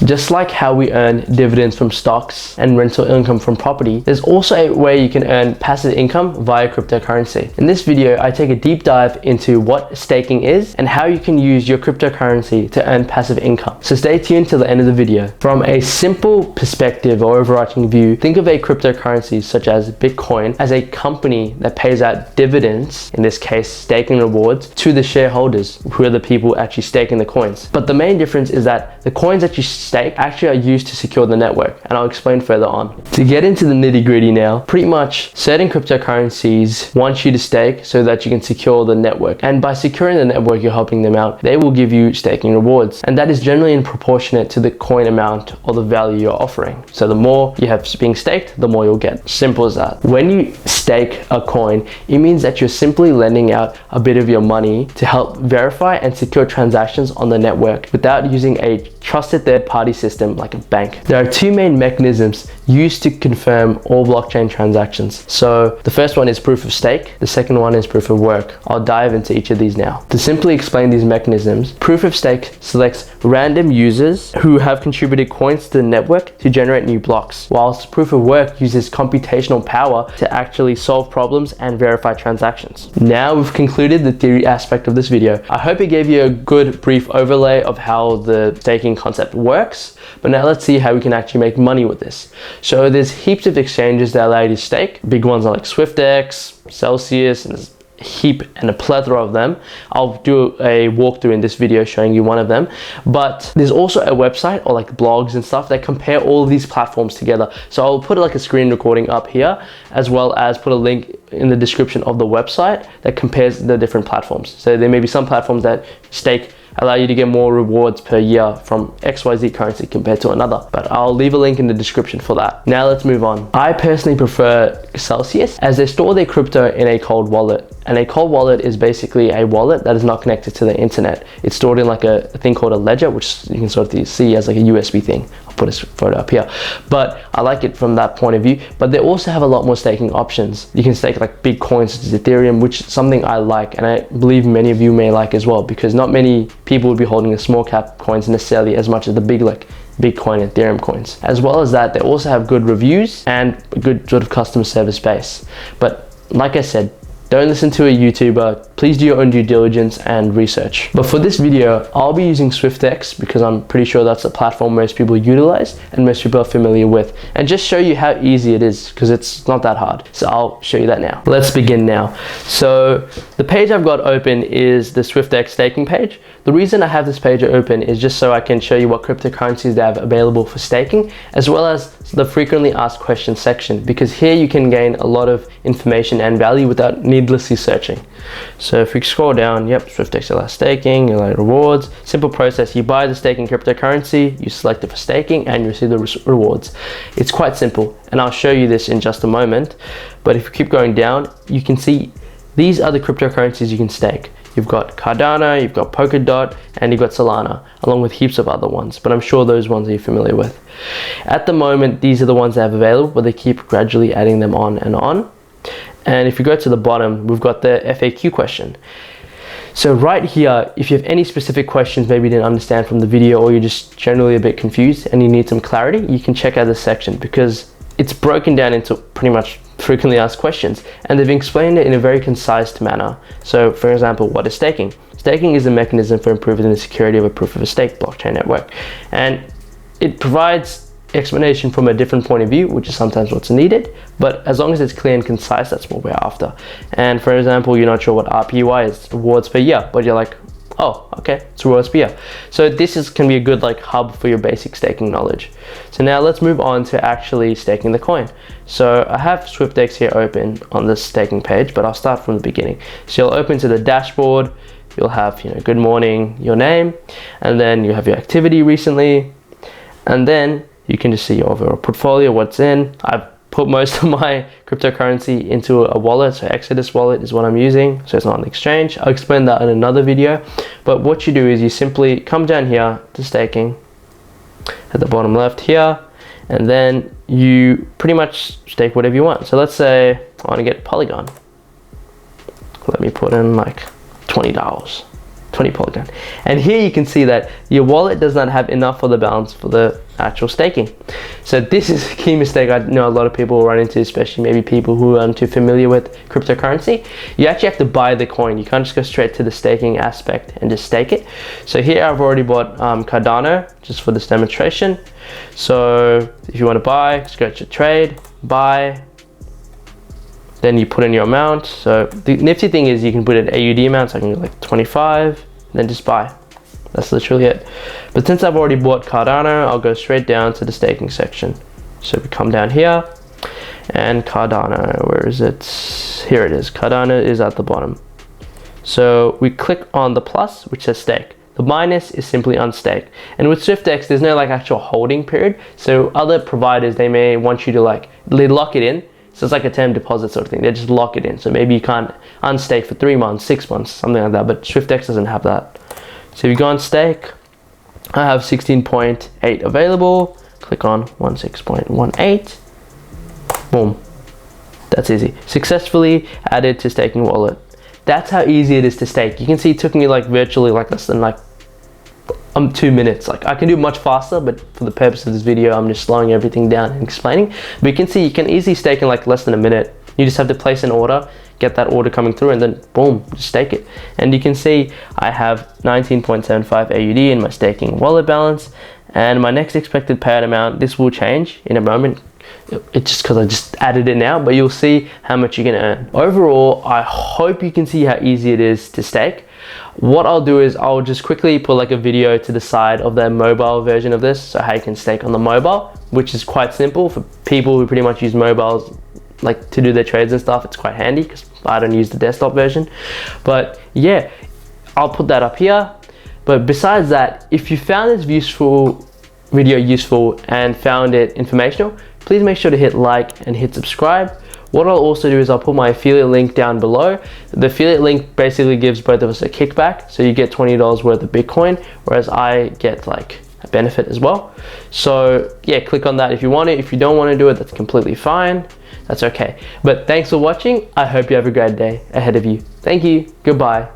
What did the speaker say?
Just like how we earn dividends from stocks and rental income from property, there's also a way you can earn passive income via cryptocurrency. In this video, I take a deep dive into what staking is and how you can use your cryptocurrency to earn passive income. So stay tuned till the end of the video. From a simple perspective or overarching view, think of a cryptocurrency such as Bitcoin as a company that pays out dividends, in this case staking rewards, to the shareholders, who are the people actually staking the coins. But the main difference is that the coins that you stake actually are used to secure the network, and I'll explain further on. To get into the nitty-gritty now, pretty much certain cryptocurrencies want you to stake so that you can secure the network, and by securing the network you're helping them out. They will give you staking rewards, and that is generally in proportionate to the coin amount or the value you're offering. So the more you have being staked, the more you'll get. Simple as that. When you stake a coin, it means that you're simply lending out a bit of your money to help verify and secure transactions on the network without using a trusted third-party system like a bank. There are two main mechanisms used to confirm all blockchain transactions. So the first one is proof of stake, the second one is proof of work. I'll dive into each of these now. To simply explain these mechanisms, proof of stake selects random users who have contributed coins to the network to generate new blocks, whilst proof of work uses computational power to actually solve problems and verify transactions. Now we've concluded the theory aspect of this video. I hope it gave you a good brief overlay of how the staking concept works, but now let's see how we can actually make money with this. So there's heaps of exchanges that allow you to stake. Big ones are like SwiftX, Celsius, and there's a heap and a plethora of them. I'll do a walkthrough in this video showing you one of them, but there's also a website or like blogs and stuff that compare all of these platforms together. So I'll put like a screen recording up here, as well as put a link in the description of the website that compares the different platforms. So there may be some platforms that stake allow you to get more rewards per year from XYZ currency compared to another, but I'll leave a link in the description for that. Now let's move on. I personally prefer Celsius as they store their crypto in a cold wallet, and a cold wallet is basically a wallet that is not connected to the internet. It's stored in like a thing called a ledger, which you can sort of see as like a USB thing. I'll put a photo up here, but I like it from that point of view. But they also have a lot more staking options. You can stake like big coins such as Ethereum, which is something I like, and I believe many of you may like as well, because not many people would be holding the small cap coins necessarily as much as the big like Bitcoin and Ethereum coins. As well as that, they also have good reviews and a good sort of customer service base. But like I said, don't listen to a YouTuber. Please do your own due diligence and research. But for this video, I'll be using SwiftX because I'm pretty sure that's a platform most people utilize and most people are familiar with, and just show you how easy it is, because it's not that hard. So I'll show you that now. Let's begin now. So the page I've got open is the SwiftX staking page. The reason I have this page open is just so I can show you what cryptocurrencies they have available for staking, as well as the frequently asked questions section, because here you can gain a lot of information and value without needlessly searching. So if we scroll down, yep, SwiftX allows staking, allow rewards. Simple process: you buy the staking cryptocurrency, you select it for staking, and you receive the rewards. It's quite simple, and I'll show you this in just a moment. But if you keep going down, you can see these are the cryptocurrencies you can stake. You've got Cardano, you've got Polkadot, and you've got Solana, along with heaps of other ones, but I'm sure those ones you're familiar with. At the moment, these are the ones they have available, but they keep gradually adding them on and on. And if you go to the bottom, we've got the FAQ question. So right here, if you have any specific questions maybe you didn't understand from the video, or you're just generally a bit confused and you need some clarity, you can check out this section, because it's broken down into pretty much frequently asked questions, and they've explained it in a very concise manner. So for example, what is staking? Staking is a mechanism for improving the security of a proof of stake blockchain network, and it provides explanation from a different point of view, which is sometimes what's needed, but as long as it's clear and concise, that's what we're after. And for example, you're not sure what RPY is, rewards per year, but you're like, oh, okay, it's rewards per year. So this can be a good like hub for your basic staking knowledge. So now let's move on to actually staking the coin. So I have SwiftX here open on this staking page, but I'll start from the beginning. So you'll open to the dashboard, you'll have, good morning, your name, and then you have your activity recently, and then you can just see your overall portfolio, what's in. I've put most of my cryptocurrency into a wallet, so Exodus wallet is what I'm using, so it's not an exchange. I'll explain that in another video. But what you do is you simply come down here to staking at the bottom left here, and then you pretty much stake whatever you want. So let's say I want to get Polygon. Let me put in like $20. 20 Polygon. And here you can see that your wallet does not have enough for the balance for the actual staking. So this is a key mistake I know a lot of people will run into, especially maybe people who aren't too familiar with cryptocurrency. You actually have to buy the coin. You can't just go straight to the staking aspect and just stake it. So here I've already bought Cardano just for this demonstration. So if you want to buy, just go to trade, buy, then you put in your amount. So the nifty thing is you can put an AUD amount, so I can go like 25, then just buy. That's literally it. But since I've already bought Cardano, I'll go straight down to the staking section. So we come down here, and Cardano, where is it? Here it is. Cardano is at the bottom. So we click on the plus, which says stake. The minus is simply unstake. And with SwiftX, there's no like actual holding period. So other providers, they may want you to they lock it in. So it's like a term deposit sort of thing. They just lock it in. So maybe you can't unstake for 3 months, 6 months, something like that. But SwiftX doesn't have that. So if you go on stake, I have 16.8 available. Click on 16.18. Boom. That's easy. Successfully added to staking wallet. That's how easy it is to stake. You can see it took me virtually less than 2 minutes. I can do much faster, but for the purpose of this video, I'm just slowing everything down and explaining. But you can see you can easily stake in less than a minute. You just have to place an order, get that order coming through, and then boom, just stake it. And you can see I have 19.75 AUD in my staking wallet balance, and my next expected payout amount, this will change in a moment. It's just because I just added it now, but you'll see how much you can earn. Overall, I hope you can see how easy it is to stake. What I'll do is I'll just quickly put a video to the side of the mobile version of this, so how you can stake on the mobile, which is quite simple for people who pretty much use mobiles to do their trades and stuff. It's quite handy because I don't use the desktop version. But yeah, I'll put that up here. But besides that, if you found this video useful and found it informational, please make sure to hit like and hit subscribe. What I'll also do is I'll put my affiliate link down below. The affiliate link basically gives both of us a kickback. So you get $20 worth of Bitcoin, whereas I get a benefit as well. So yeah, click on that if you want it. If you don't want to do it, that's completely fine. That's okay. But thanks for watching. I hope you have a great day ahead of you. Thank you. Goodbye.